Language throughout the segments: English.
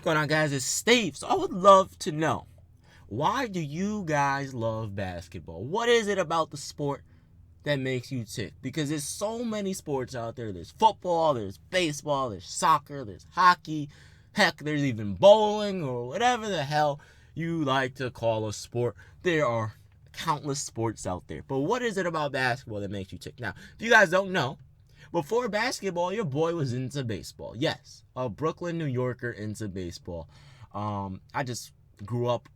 What's going on, guys? It's Steve. So I would love to know, why do you guys love basketball? What is it about the sport that makes you tick? Because there's so many sports out there. There's football, there's baseball, there's soccer, there's hockey. Heck, there's even bowling or whatever the hell you like to call a sport. There are countless sports out there. But what is it about basketball that makes you tick? Now, if you guys don't know, before basketball, your boy was into baseball. Yes, a Brooklyn, New Yorker into baseball. I just grew up,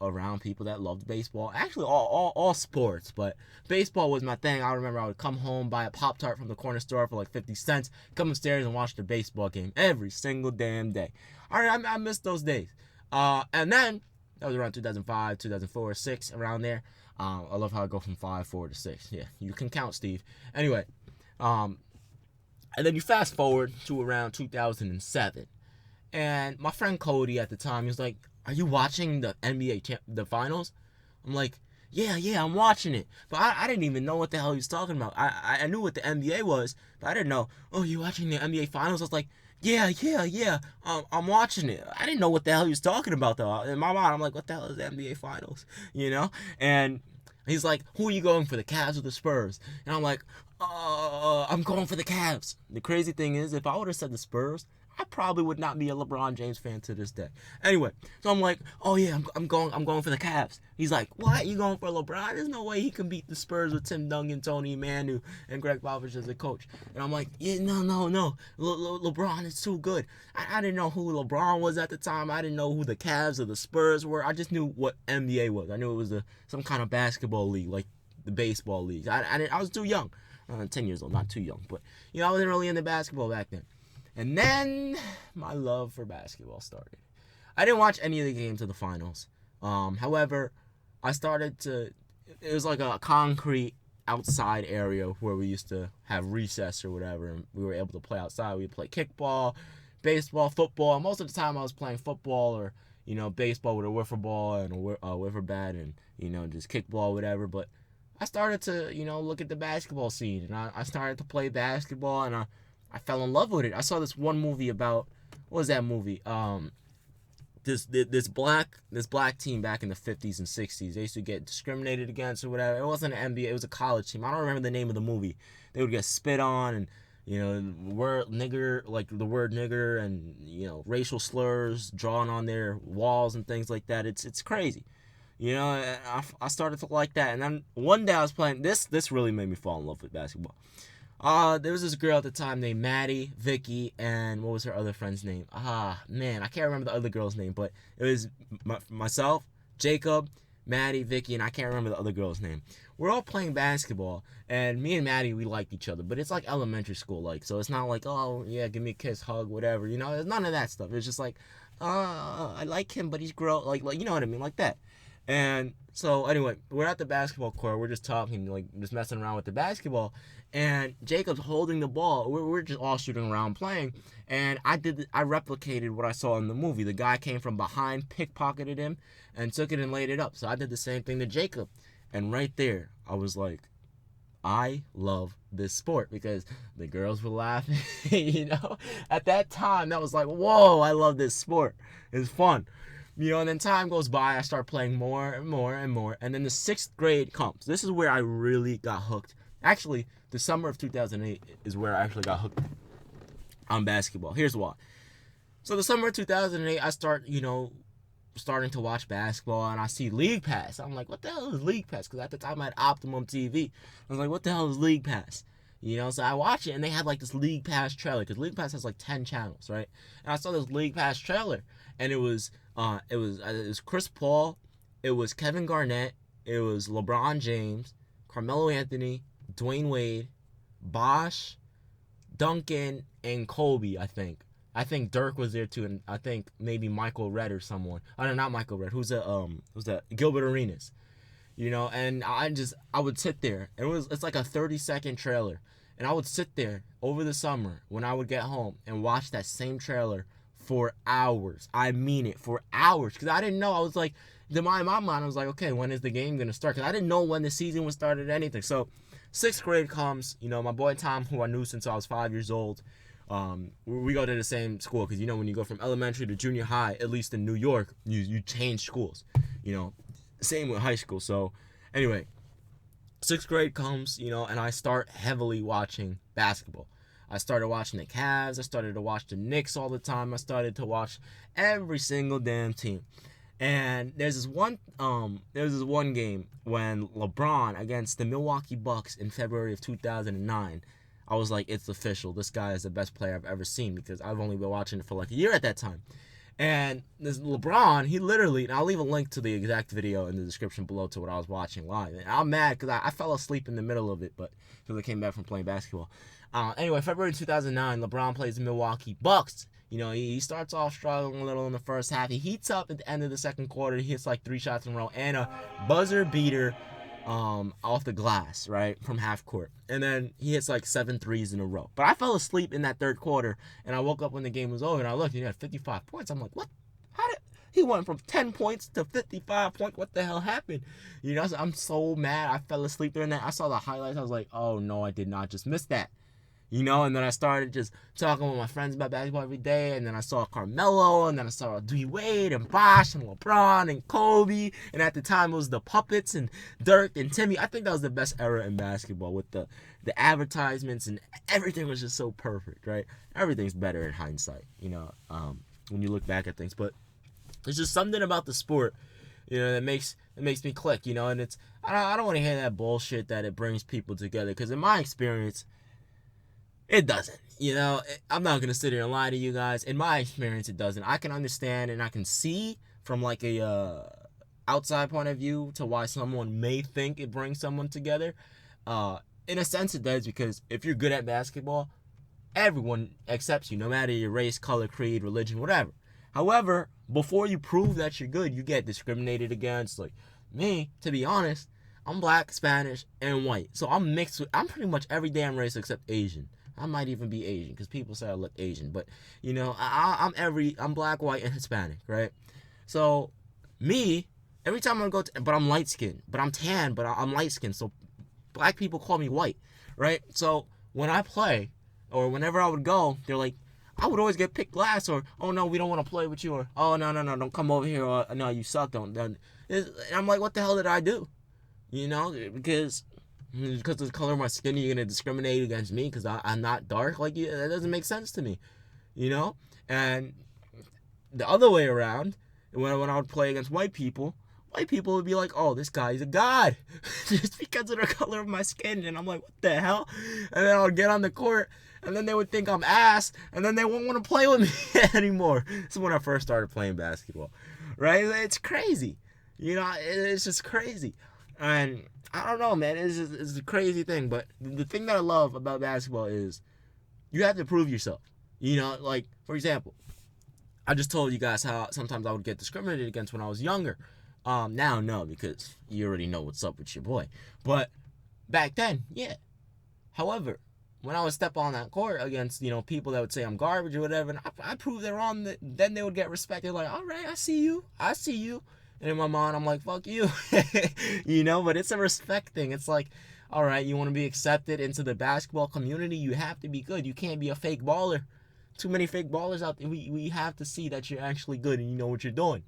around people that loved baseball. Actually, all sports, but baseball was my thing. I remember I would come home, buy a Pop-Tart from the corner store for like 50 cents, come upstairs and watch the baseball game every single damn day. I miss those days. And then, that was around 2005, 2004, 6, around there. I love how I go from 5, 4 to 6. Yeah, you can count, Steve. Anyway, and then you fast forward to around 2007. And my friend Cody at the time, he was like, "Are you watching the the finals?" I'm like, yeah, I'm watching it. But I didn't even know what the hell he was talking about. I knew what the NBA was, but I didn't know, "Oh, you watching the NBA finals?" I was like, yeah. I'm watching it. I didn't know what the hell he was talking about, though. In my mind, I'm like, what the hell is the NBA finals? And he's like, "Who are you going for, the Cavs or the Spurs?" And I'm like, I'm going for the Cavs. The crazy thing is, if I would have said the Spurs, I probably would not be a LeBron James fan to this day. Anyway, so I'm like, "Oh yeah, I'm going for the Cavs." He's like, "What? You going for LeBron? There's no way he can beat the Spurs with Tim Duncan, Tony Manu, and Greg Popovich as a coach." And I'm like, "Yeah, no. LeBron is too good." I didn't know who LeBron was at the time. I didn't know who the Cavs or the Spurs were. I just knew what NBA was. I knew it was some kind of basketball league, like the baseball league. I was too young. 10 years old, not too young, but I wasn't really into basketball back then. And then my love for basketball started. I didn't watch any of the games of the finals. However, I started to. It was like a concrete outside area where we used to have recess or whatever, and we were able to play outside. We'd play kickball, baseball, football. Most of the time, I was playing football or baseball with a wiffle ball and a wiffle bat, and just kickball, whatever. But I started to look at the basketball scene, and I started to play basketball, and I fell in love with it. I saw this one movie about, what was that movie? This black team back in the 50s and 60s. They used to get discriminated against or whatever. It wasn't an NBA. It was a college team. I don't remember the name of the movie. They would get spit on, and word nigger, like the word nigger, and racial slurs drawn on their walls and things like that. It's crazy. I started to like that, and then one day I was playing. This really made me fall in love with basketball. There was this girl at the time named Maddie, Vicky, and what was her other friend's name? Man, I can't remember the other girl's name, but it was myself, Jacob, Maddie, Vicky, and I can't remember the other girl's name. We're all playing basketball, and me and Maddie, we liked each other, but it's like elementary school, so it's not like, "Oh, yeah, give me a kiss, hug, whatever," there's none of that stuff. It's just like, I like him, but he's grown, like, you know what I mean, like that. And so anyway, we're at the basketball court. We're just talking, just messing around with the basketball. And Jacob's holding the ball. We're just all shooting around playing. And I replicated what I saw in the movie. The guy came from behind, pickpocketed him, and took it and laid it up. So I did the same thing to Jacob. And right there, I was like, I love this sport, because the girls were laughing. At that time, that was like, whoa, I love this sport. It's fun. And then time goes by, I start playing more and more and more, and then the 6th grade comes. This is where I really got hooked. Actually, the summer of 2008 is where I actually got hooked on basketball. Here's why. So the summer of 2008, I start, starting to watch basketball, and I see League Pass. I'm like, what the hell is League Pass? Because at the time I had Optimum TV. I was like, what the hell is League Pass? So I watch it, and they had like this League Pass trailer, because League Pass has like 10 channels, right? And I saw this League Pass trailer, and it was Chris Paul, it was Kevin Garnett, it was LeBron James, Carmelo Anthony, Dwyane Wade, Bosh, Duncan, and Kobe. I think Dirk was there too, and I think maybe Michael Redd or someone. Oh no, not Michael Redd. Who's that? Gilbert Arenas. And I would sit there. It's like a 30-second trailer. And I would sit there over the summer when I would get home and watch that same trailer for hours. I mean it, for hours. Because I didn't know. I was like, in my mind, I was like, okay, when is the game going to start? Because I didn't know when the season was started or anything. So 6th grade comes. My boy Tom, who I knew since I was 5 years old, We go to the same school because, when you go from elementary to junior high, at least in New York, you change schools. Same with high school. So anyway, 6th grade comes, and I start heavily watching basketball. I started watching the Cavs. I started to watch the Knicks all the time. I started to watch every single damn team. And there's this one game when LeBron against the Milwaukee Bucks in February of 2009. I was like, it's official. This guy is the best player I've ever seen because I've only been watching it for like a year at that time. And this LeBron, he literally, and I'll leave a link to the exact video in the description below to what I was watching live. And I'm mad because I fell asleep in the middle of it, but because I came back from playing basketball. Anyway, February 2009, LeBron plays the Milwaukee Bucks. He starts off struggling a little in the first half. He heats up at the end of the second quarter. He hits like 3 shots in a row and a buzzer beater off the glass, right, from half court. And then he hits like 7 threes in a row. But I fell asleep in that third quarter, and I woke up when the game was over, and I looked, and he had 55 points. I'm like, what? How did he went from 10 points to 55 points? What the hell happened? So I'm so mad. I fell asleep during that. I saw the highlights. I was like, oh, no, I did not just miss that. And then I started just talking with my friends about basketball every day. And then I saw Carmelo. And then I saw Dwyane and Bosh and LeBron and Kobe. And at the time, it was the Puppets and Dirk and Timmy. I think that was the best era in basketball with the advertisements. And everything was just so perfect, right? Everything's better in hindsight, when you look back at things. But there's just something about the sport, that makes me click, And it's I don't want to hear that bullshit that it brings people together. Because in my experience, it doesn't. I'm not going to sit here and lie to you guys. In my experience, it doesn't. I can understand and I can see from like a outside point of view to why someone may think it brings someone together. In a sense, it does, because if you're good at basketball, everyone accepts you, no matter your race, color, creed, religion, whatever. However, before you prove that you're good, you get discriminated against. Like me, to be honest, I'm black, Spanish, and white. So I'm mixed with, I'm pretty much every damn race except Asian. I might even be Asian because people say I look Asian, but I'm black, white, and Hispanic, right? So me, every time I go to, but I'm light skinned, but I'm tan, but I'm light skinned. So black people call me white, right? So when I play, or whenever I would go, they're like, I would always get picked last, or oh no, we don't want to play with you, or oh no, don't come over here, or no, you suck, don't. And I'm like, what the hell did I do? Because of the color of my skin, you're gonna discriminate against me because I'm not dark like you. That doesn't make sense to me, And the other way around, when I would play against white people would be like, oh, this guy's a god just because of the color of my skin. And I'm like, what the hell? And then I would get on the court, and then they would think I'm ass, and then they won't want to play with me anymore. This is when I first started playing basketball, right? It's crazy, it's just crazy. And I don't know, man. It's a crazy thing. But the thing that I love about basketball is you have to prove yourself. Like, for example, I just told you guys how sometimes I would get discriminated against when I was younger. Now, no, because you already know what's up with your boy. But back then, yeah. However, when I would step on that court against, people that would say I'm garbage or whatever, and I proved them wrong, then they would get respect. They're like, all right, I see you. And in my mind, I'm like, fuck you. But it's a respect thing. It's like, all right, you want to be accepted into the basketball community, you have to be good. You can't be a fake baller. Too many fake ballers out there. We have to see that you're actually good and you know what you're doing.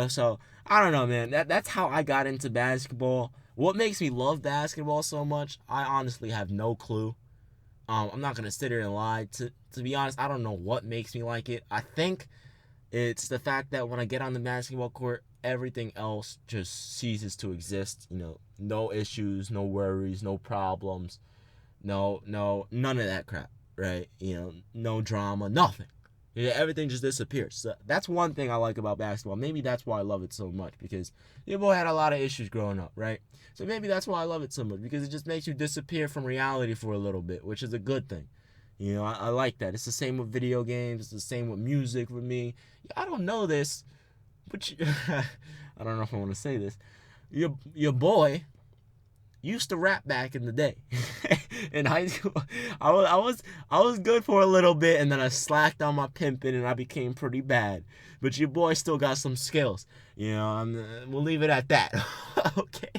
So I don't know, man. That's how I got into basketball. What makes me love basketball so much, I honestly have no clue. I'm not going to sit here and lie. To be honest, I don't know what makes me like it. I think it's the fact that when I get on the basketball court, everything else just ceases to exist. No issues, no worries, no problems, none of that crap, right? No drama, nothing. Everything just disappears. So that's one thing I like about basketball. Maybe that's why I love it so much, because your boy had a lot of issues growing up, right? So maybe that's why I love it so much, because it just makes you disappear from reality for a little bit, which is a good thing. I like that. It's the same with video games. It's the same with music with me. I don't know this, but I don't know if I want to say this. Your boy used to rap back in the day. In high school, I was good for a little bit, and then I slacked on my pimping, and I became pretty bad. But your boy still got some skills. We'll leave it at that. Okay.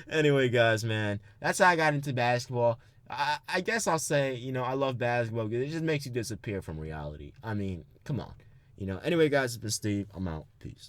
Anyway, guys, man, that's how I got into basketball. I guess I'll say, I love basketball because it just makes you disappear from reality. I mean, come on. Anyway, guys, it's been Steve. I'm out. Peace.